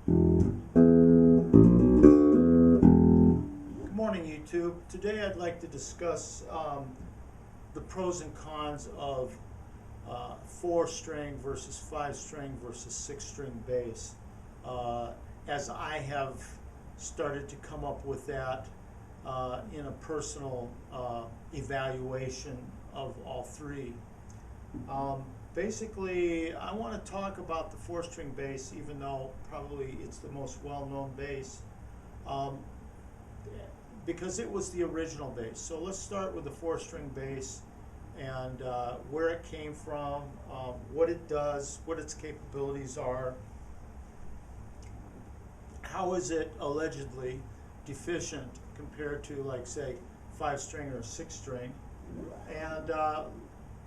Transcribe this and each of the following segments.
Good morning, YouTube. Today I'd like to discuss the pros and cons of 4-string versus 5-string versus 6-string bass, as I have started to come up with that in a personal evaluation of all three. Basically, I want to talk about the 4-string bass, even though probably it's the most well-known bass, because it was the original bass. So let's start with the 4-string bass and where it came from, what it does, what its capabilities are, how is it allegedly deficient compared to, like, say, 5-string or 6-string. And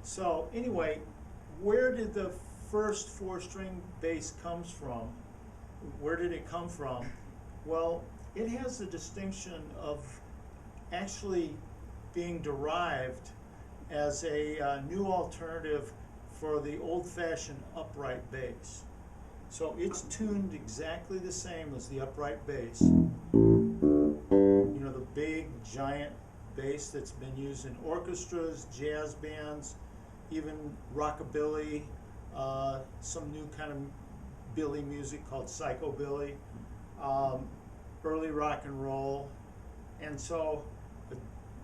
so anyway, where did the first 4-string bass comes from? Where did it come from? Well, it has the distinction of actually being derived as a new alternative for the old-fashioned upright bass. So it's tuned exactly the same as the upright bass. You know, the big, giant bass that's been used in orchestras, jazz bands, even rockabilly, some new kind of Billy music called psychobilly, early rock and roll, and so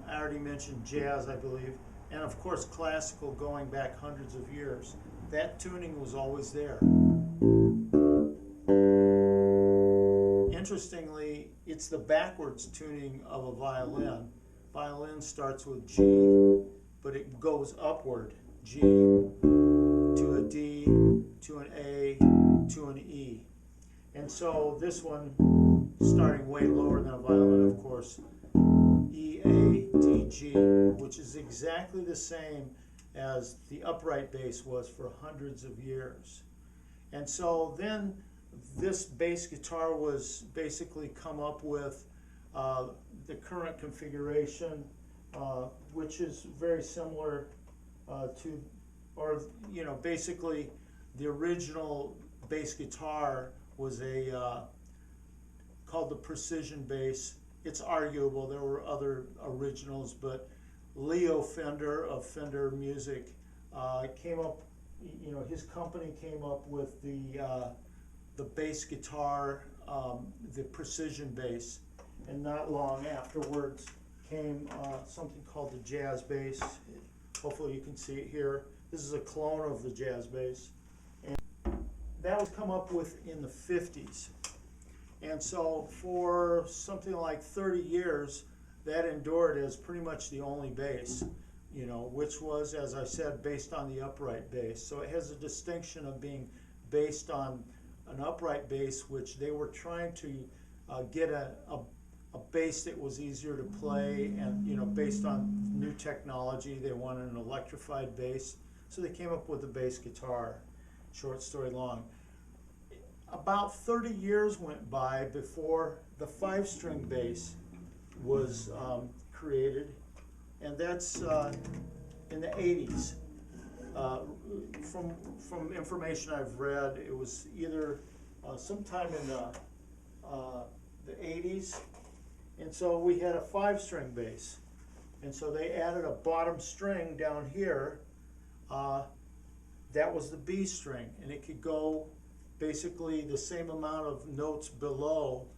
I already mentioned jazz, I believe, and of course classical going back hundreds of years. That tuning was always there. Interestingly, it's the backwards tuning of a violin. Violin starts with G, but it goes upward. G to a D, to an A, to an E. And so this one, starting way lower than a violin, of course, E, A, D, G, which is exactly the same as the upright bass was for hundreds of years. And so then this bass guitar was basically come up with the current configuration, which is very similar to, or, you know, basically the original bass guitar was called the precision bass. It's arguable, there were other originals, but Leo Fender of Fender Music came up, you know, his company came up with the bass guitar, the precision bass, and not long afterwards came something called the jazz bass. Hopefully you can see it here. This is a clone of the jazz bass, and that was come up with in the 50s. And so for something like 30 years, that endured as pretty much the only bass, you know, which was, as I said, based on the upright bass. So it has a distinction of being based on an upright bass, which they were trying to get a bass that was easier to play, and, you know, based on new technology, they wanted an electrified bass. So they came up with the bass guitar, short story long. About 30 years went by before the 5-string bass was created, and that's in the 80s. From information I've read, it was either sometime in the 80s, and so we had a 5-string bass, and so they added a bottom string down here. That was the B string, and it could go basically the same amount of notes below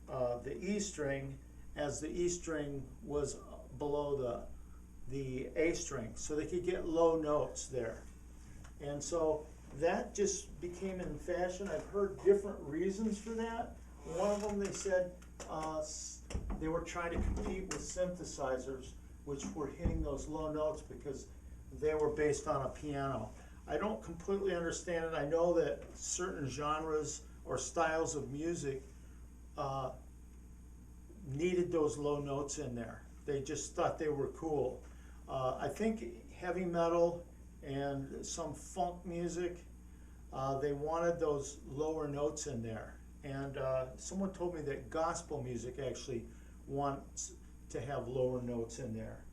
the E string as the E string was below the A string, so they could get low notes there. And so that just became in fashion. I've heard different reasons for that. One of them, they said they were trying to compete with synthesizers, which were hitting those low notes because they were based on a piano. I don't completely understand it. I know that certain genres or styles of music needed those low notes in there. They just thought they were cool. I think heavy metal and some funk music, they wanted those lower notes in there. And someone told me that gospel music actually wants to have lower notes in there.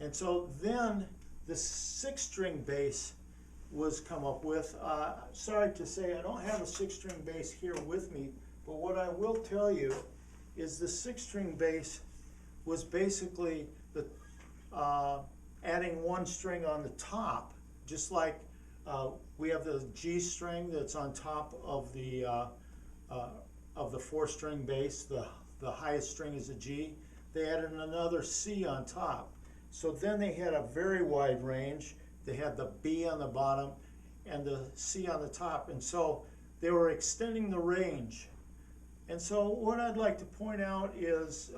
And so then the 6-string bass was come up with. Sorry to say, I don't have a 6-string bass here with me, But what I will tell you is the 6-string bass was basically the adding one string on the top, just like we have the G string that's on top of the 4-string bass. The highest string is a G. They added another C on top. So then they had a very wide range. They had the B on the bottom and the C on the top. And so they were extending the range. And so what I'd like to point out is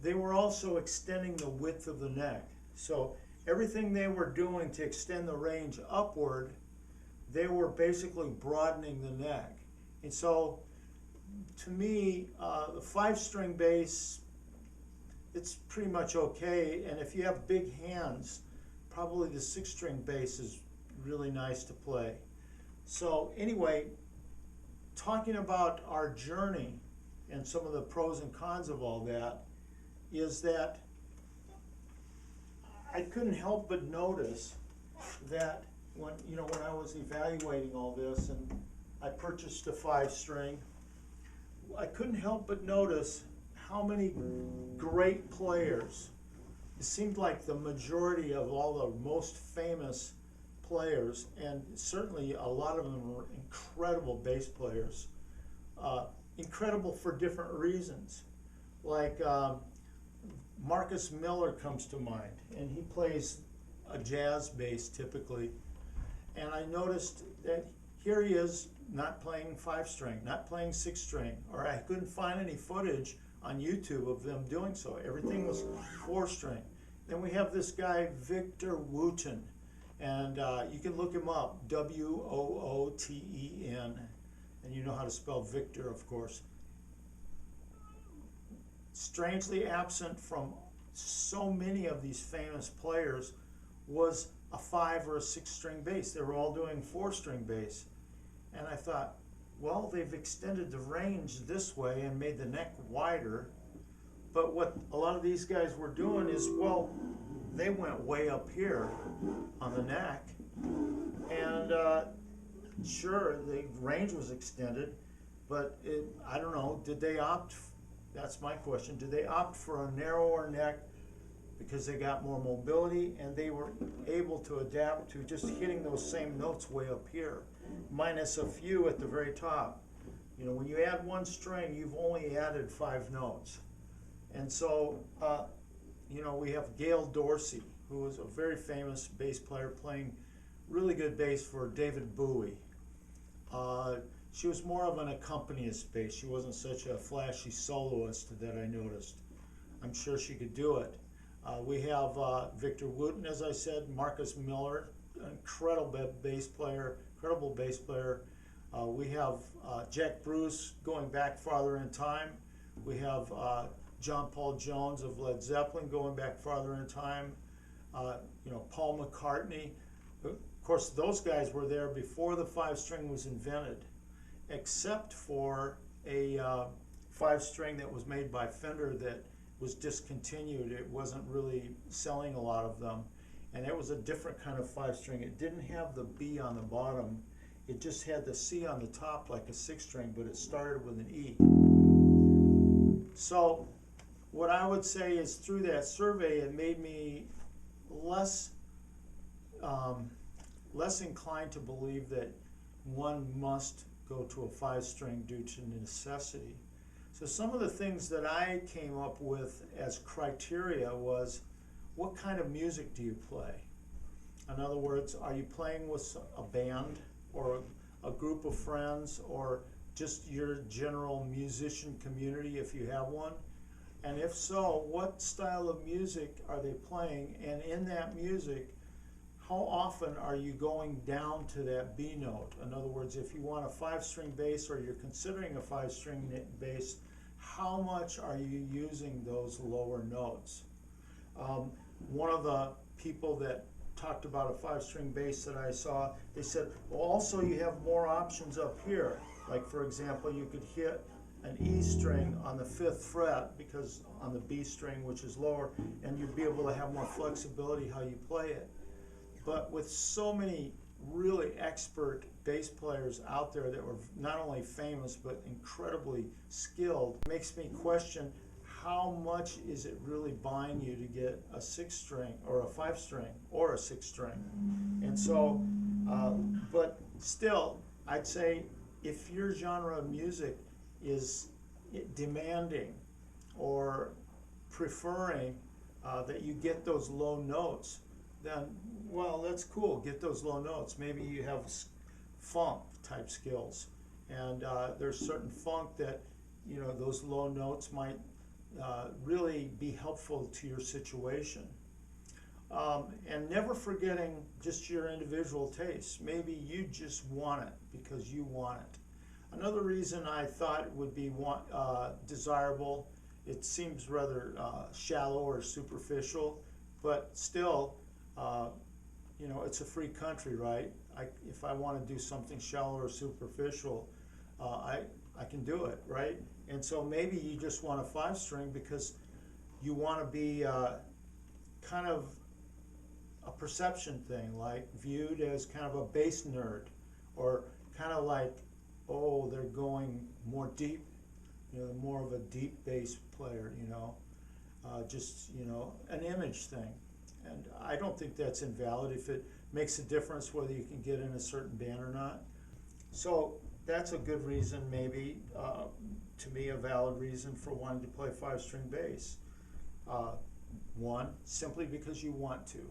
they were also extending the width of the neck. So everything they were doing to extend the range upward, they were basically broadening the neck. And so to me, the 5-string bass, it's pretty much okay. And if you have big hands, probably the 6-string bass is really nice to play. So anyway, talking about our journey and some of the pros and cons of all that is that I couldn't help but notice that when I was evaluating all this and I purchased a 5-string, I couldn't help but notice how many great players. It seemed like the majority of all the most famous players, and certainly a lot of them were incredible bass players, incredible for different reasons. Like Marcus Miller comes to mind, and he plays a jazz bass typically. And I noticed that here he is not playing 5-string, not playing 6-string, or I couldn't find any footage on YouTube of them doing so. Everything was 4-string. Then we have this guy, Victor Wooten, and you can look him up, Wooten, and you know how to spell Victor, of course. Strangely absent from so many of these famous players was a 5 or a 6-string bass. They were all doing 4-string bass. And I thought, well, they've extended the range this way and made the neck wider. But what a lot of these guys were doing is, well, they went way up here on the neck. And sure, the range was extended, but I don't know, did they opt, that's my question, did they opt for a narrower neck because they got more mobility and they were able to adapt to just hitting those same notes way up here, minus a few at the very top? You know, when you add one string, you've only added 5 notes. And so, you know, we have Gail Dorsey, who was a very famous bass player playing really good bass for David Bowie. She was more of an accompanist bass. She wasn't such a flashy soloist that I noticed. I'm sure she could do it. We have Victor Wooten, as I said, Marcus Miller, incredible bass player. We have Jack Bruce going back farther in time. We have John Paul Jones of Led Zeppelin going back farther in time. You know, Paul McCartney. Of course, those guys were there before the 5-string was invented, except for a 5-string that was made by Fender that was discontinued. It wasn't really selling a lot of them, and it was a different kind of 5-string. It didn't have the B on the bottom. It just had the C on the top like a 6-string, but it started with an E. So what I would say is through that survey, it made me less inclined to believe that one must go to a 5-string due to necessity. So some of the things that I came up with as criteria was, what kind of music do you play? In other words, are you playing with a band or a group of friends or just your general musician community if you have one? And if so, what style of music are they playing? And in that music, how often are you going down to that B note? In other words, if you want a 5-string bass or you're considering a 5-string bass, how much are you using those lower notes? One of the people that talked about a 5-string bass that I saw, they said, well, also you have more options up here. Like, for example, you could hit an E string on the 5th fret because on the B string, which is lower, and you'd be able to have more flexibility how you play it. But with so many really expert bass players out there that were not only famous but incredibly skilled. It makes me question how much is it really buying you to get a 6-string or a 5-string or a 6-string. And so, but still, I'd say if your genre of music is demanding or preferring that you get those low notes, then, well, that's cool. Get those low notes. Maybe you have funk type skills, and there's certain funk that, you know, those low notes might really be helpful to your situation. And never forgetting just your individual tastes. Maybe you just want it because you want it. Another reason I thought it would be desirable, it seems rather shallow or superficial, but still, you know, it's a free country, right? If I want to do something shallow or superficial, I can do it, right? And so maybe you just want a 5-string because you want to be kind of a perception thing, like viewed as kind of a bass nerd, or kind of like, oh, they're going more deep, you know, more of a deep bass player, you know, just, you know, an image thing. And I don't think that's invalid if it makes a difference whether you can get in a certain band or not. So that's a good reason, maybe, to me, a valid reason for wanting to play 5-string bass. One, simply because you want to.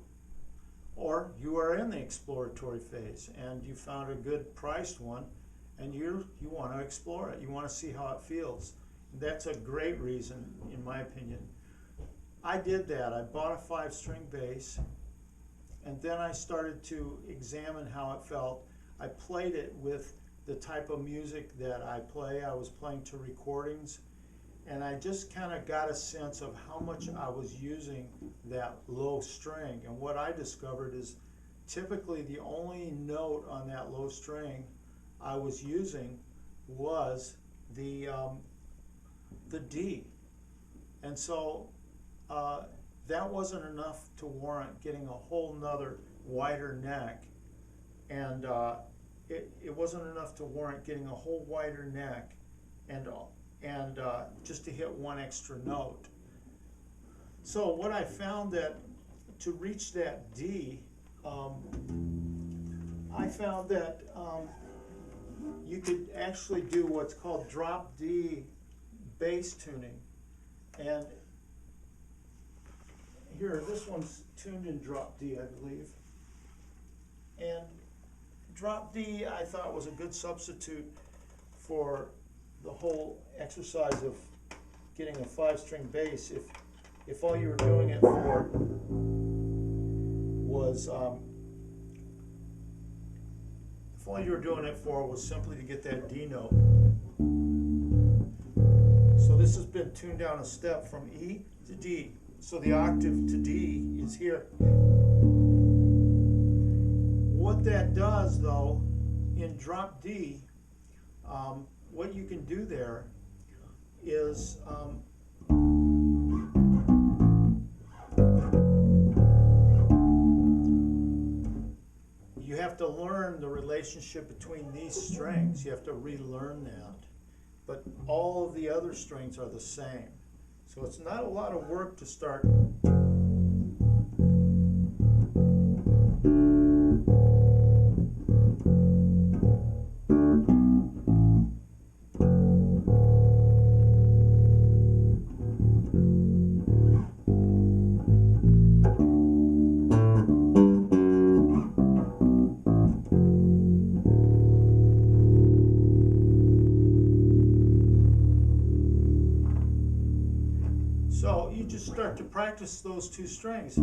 Or you are in the exploratory phase and you found a good priced one and you want to explore it. You want to see how it feels. That's a great reason, in my opinion. I did that. I bought a 5-string bass, and then I started to examine how it felt. I played it with the type of music that I play. I was playing to recordings, and I just kind of got a sense of how much I was using that low string. And what I discovered is typically the only note on that low string I was using was the D. And so that wasn't enough to warrant getting a whole nother wider neck, and it wasn't enough to warrant getting a whole wider neck and just to hit one extra note. So what I found that to reach that D, I found that you could actually do what's called drop D bass tuning. And here, this one's tuned in drop D, I believe. And drop D, I thought, was a good substitute for the whole exercise of getting a 5-string bass. If all you were doing it for was simply to get that D note. So this has been tuned down a step from E to D. So the octave to D is here. What that does, though, in drop D, what you can do there is you have to learn the relationship between these strings. You have to relearn that. But all of the other strings are the same. So it's not a lot of work to start. So you just start to practice those two strings.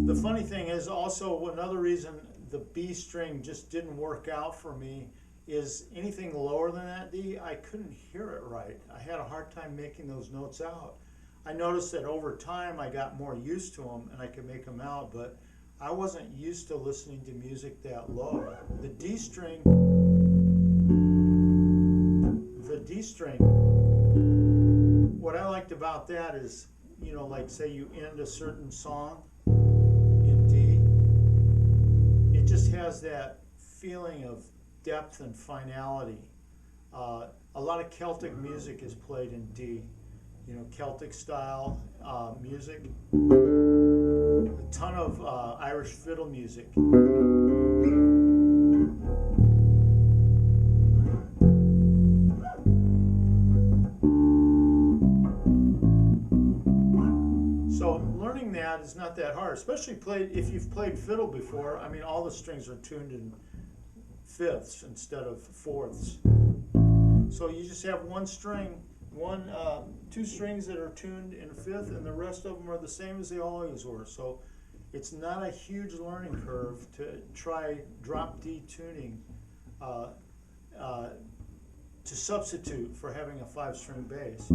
The funny thing is also another reason the B string just didn't work out for me is anything lower than that D, I couldn't hear it right. I had a hard time making those notes out. I noticed that over time I got more used to them and I could make them out, but I wasn't used to listening to music that low. The D string what I liked about that is, like say you end a certain song in D, it just has that feeling of depth and finality. A lot of Celtic music is played in D, Celtic style music. A ton of Irish fiddle music. So learning that is not that hard, especially if you've played fiddle before. I mean, all the strings are tuned in fifths instead of fourths. So you just have two strings that are tuned in fifth, and the rest of them are the same as they always were. So it's not a huge learning curve to try drop D tuning to substitute for having a 5-string bass.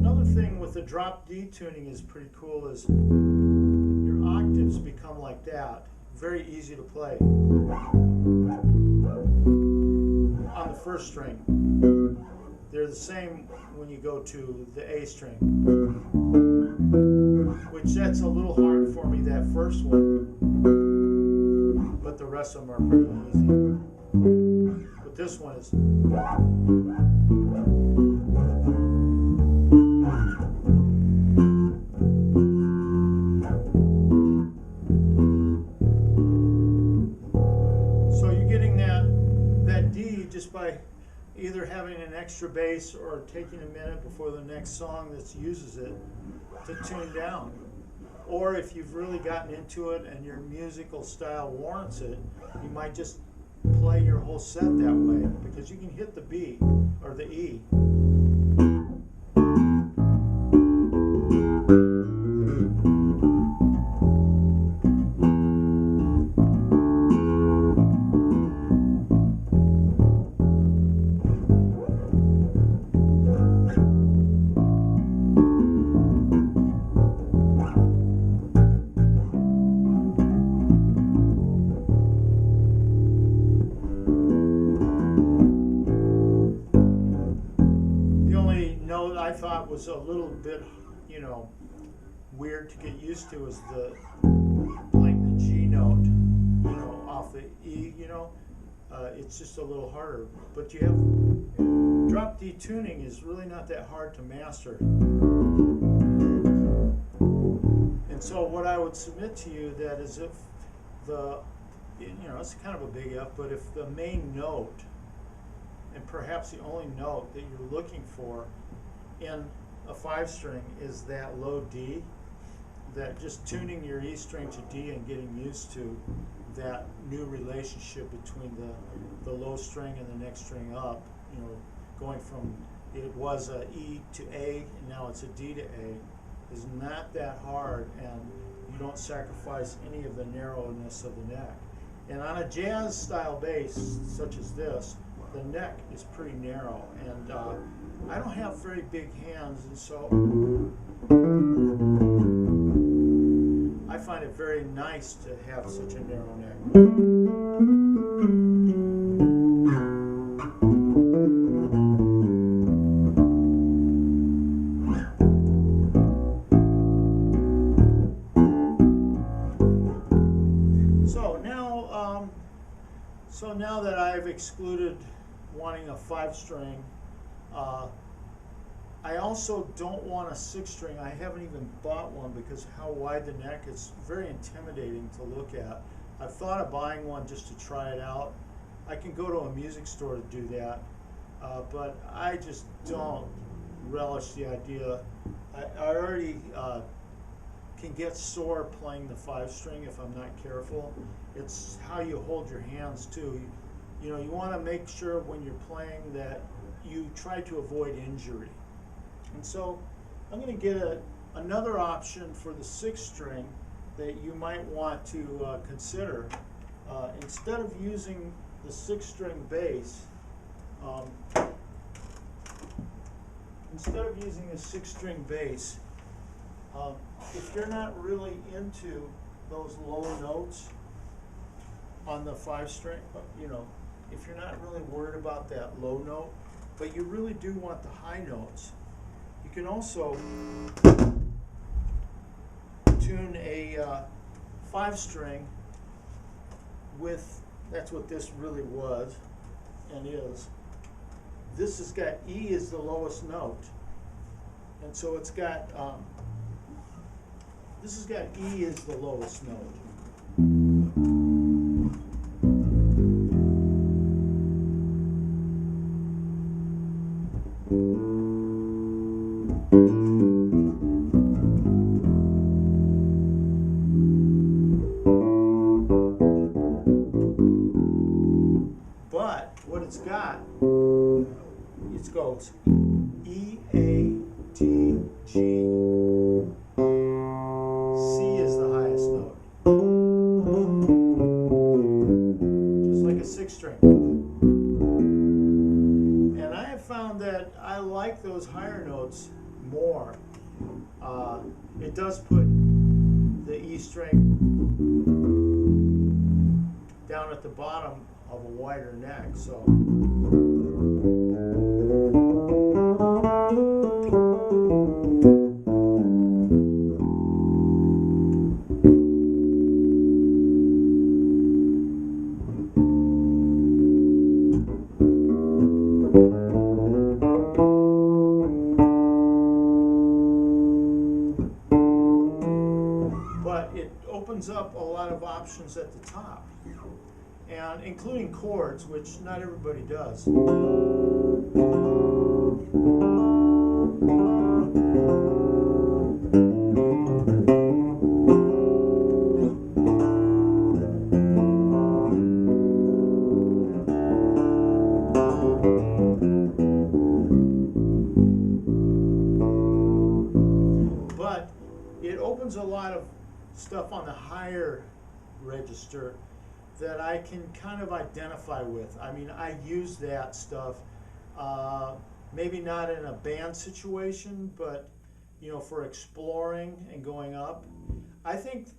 Another thing with the drop D tuning is pretty cool is your octaves become like that. Very easy to play on the first string. They're the same when you go to the A string, which that's a little hard for me, that first one, but the rest of them are pretty easy. But this one is. So you're getting that D just by either having an extra bass or taking a minute before the next song that uses it to tune down. Or if you've really gotten into it and your musical style warrants it, you might just play your whole set that way, because you can hit the B or the E. I thought was a little bit, weird to get used to is playing the G note, off the E, it's just a little harder. But drop D tuning is really not that hard to master. And so what I would submit to you that is if it's kind of a big if, but if the main note, and perhaps the only note that you're looking for in a 5-string is that low D, that just tuning your E string to D and getting used to that new relationship between the low string and the next string up, going from it was a E to A and now it's a D to A, is not that hard, and you don't sacrifice any of the narrowness of the neck. And on a jazz style bass such as this, the neck is pretty narrow, and I don't have very big hands, and so I find it very nice to have such a narrow neck. So now that I've excluded wanting a 5-string, I also don't want a 6-string. I haven't even bought one because how wide the neck is very intimidating to look at. I've thought of buying one just to try it out. I can go to a music store to do that, but I just don't relish the idea. I already can get sore playing the 5-string if I'm not careful. It's how you hold your hands too. You want to make sure when you're playing that you try to avoid injury. And so I'm going to get another option for the 6-string that you might want to consider. Instead of using the 6-string bass, if you're not really into those low notes, on the 5-string, you know, if you're not really worried about that low note, but you really do want the high notes, you can also tune a 5-string with, that's what this really was and is. This has got E as the lowest note, and so it's got, this has got E as the lowest note. But what it's got, it goes E, A, D, G. C is the highest note. Just like a 6-string. And I have found that I like those higher notes more. It does put the E string down at the bottom of a wider neck, so. But it opens up a lot of options at the top, and including chords, which not everybody does. But it opens a lot of stuff on the higher register that I can kind of identify with. I mean, I use that stuff, maybe not in a band situation, but you know, for exploring and going up. I think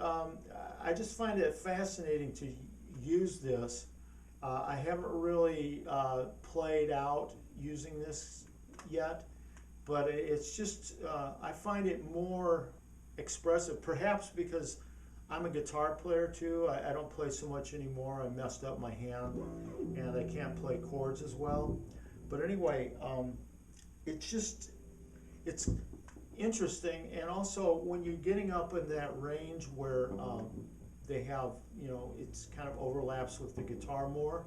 I just find it fascinating to use this. I haven't really played out using this yet, but it's just I find it more expressive, perhaps because I'm a guitar player too. I don't play so much anymore. I messed up my hand and I can't play chords as well. But anyway, it's interesting. And also when you're getting up in that range where they have, you know, it's kind of overlaps with the guitar more,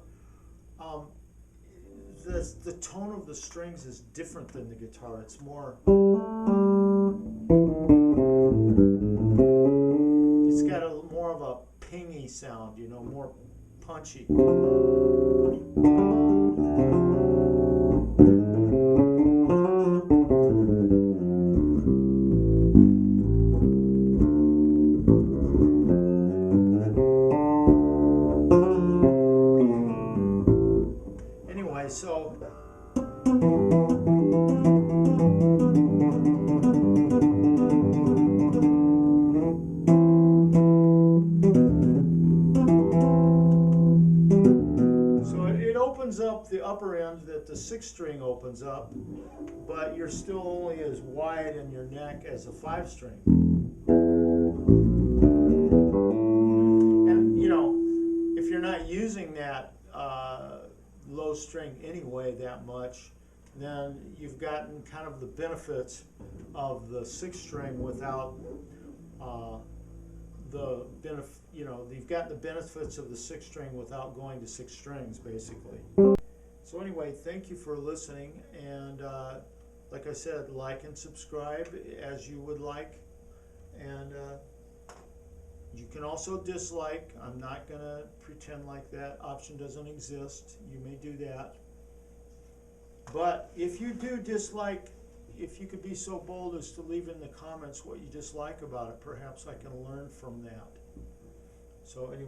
the tone of the strings is different than the guitar. It's more, it's got a more of a pingy sound, you know, more punchy. Anyway, so it opens up the upper end that the 6-string opens up, but you're still only as wide in your neck as a 5-string. And you know, if you're not using that low string anyway that much, then you've gotten kind of the benefits of the 6-string without you know, you've gotten the benefits of the 6-string without going to 6 strings, basically. So anyway, thank you for listening, and like I said, like and subscribe as you would like, and you can also dislike. I'm not going to pretend like that option doesn't exist. You may do that. But if you do dislike, if you could be so bold as to leave in the comments what you dislike about it, perhaps I can learn from that. So anyway.